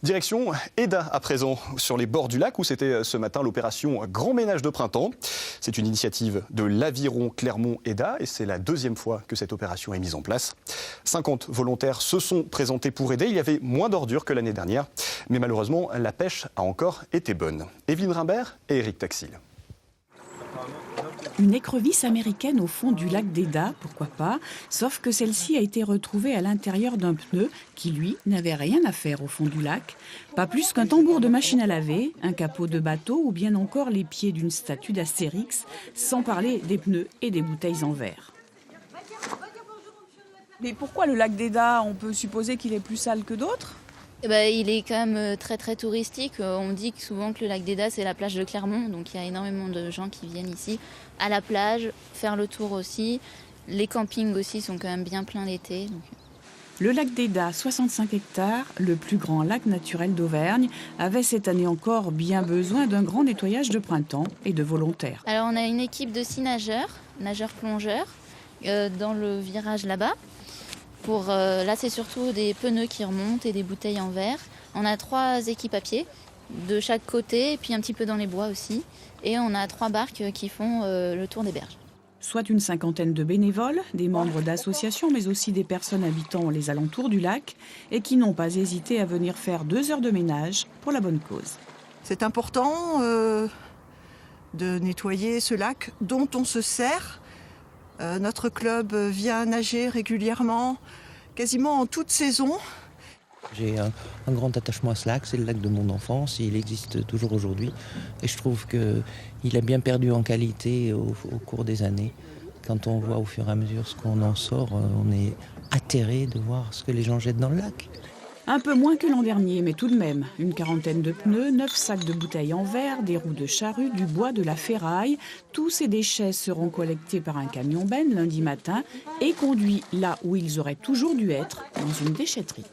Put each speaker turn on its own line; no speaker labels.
Direction Eda à présent, sur les bords du lac où c'était ce matin l'opération Grand Ménage de Printemps. C'est une initiative de l'Aviron Clermont-Eda et c'est la deuxième fois que cette opération est mise en place. 50 volontaires se sont présentés pour aider. Il y avait moins d'ordures que l'année dernière, mais malheureusement la pêche a encore été bonne. Evelyne Rimbert et Eric Taxil.
Une écrevisse américaine au fond du lac d'Eda, pourquoi pas, sauf que celle-ci a été retrouvée à l'intérieur d'un pneu qui, lui, n'avait rien à faire au fond du lac. Pas plus qu'un tambour de machine à laver, un capot de bateau ou bien encore les pieds d'une statue d'Astérix, sans parler des pneus et des bouteilles en verre.
Mais pourquoi le lac d'Eda, on peut supposer qu'il est plus sale que d'autres ?
Il est quand même très très touristique. On dit souvent que le lac d'Eda c'est la plage de Clermont, donc il y a énormément de gens qui viennent ici à la plage, faire le tour aussi. Les campings aussi sont quand même bien pleins l'été.
Le lac d'Eda, 65 hectares, le plus grand lac naturel d'Auvergne, avait cette année encore bien besoin d'un grand nettoyage de printemps et de volontaires.
Alors on a une équipe de 6 nageurs-plongeurs dans le virage là-bas. Là, c'est surtout des pneus qui remontent et des bouteilles en verre. On a 3 équipes à pied de chaque côté, et puis un petit peu dans les bois aussi. Et on a 3 barques qui font le tour des berges.
Soit une cinquantaine de bénévoles, des membres d'associations, mais aussi des personnes habitant les alentours du lac et qui n'ont pas hésité à venir faire 2 heures de ménage pour la bonne cause.
C'est important de nettoyer ce lac dont on se sert. Notre club vient nager régulièrement, quasiment en toute saison.
J'ai un grand attachement à ce lac, c'est le lac de mon enfance, il existe toujours aujourd'hui. Et je trouve qu'il a bien perdu en qualité au cours des années. Quand on voit au fur et à mesure ce qu'on en sort, on est atterré de voir ce que les gens jettent dans le lac.
Un peu moins que l'an dernier, mais tout de même. Une quarantaine de pneus, 9 sacs de bouteilles en verre, des roues de charrue, du bois, de la ferraille. Tous ces déchets seront collectés par un camion-benne lundi matin et conduits là où ils auraient toujours dû être, dans une déchetterie.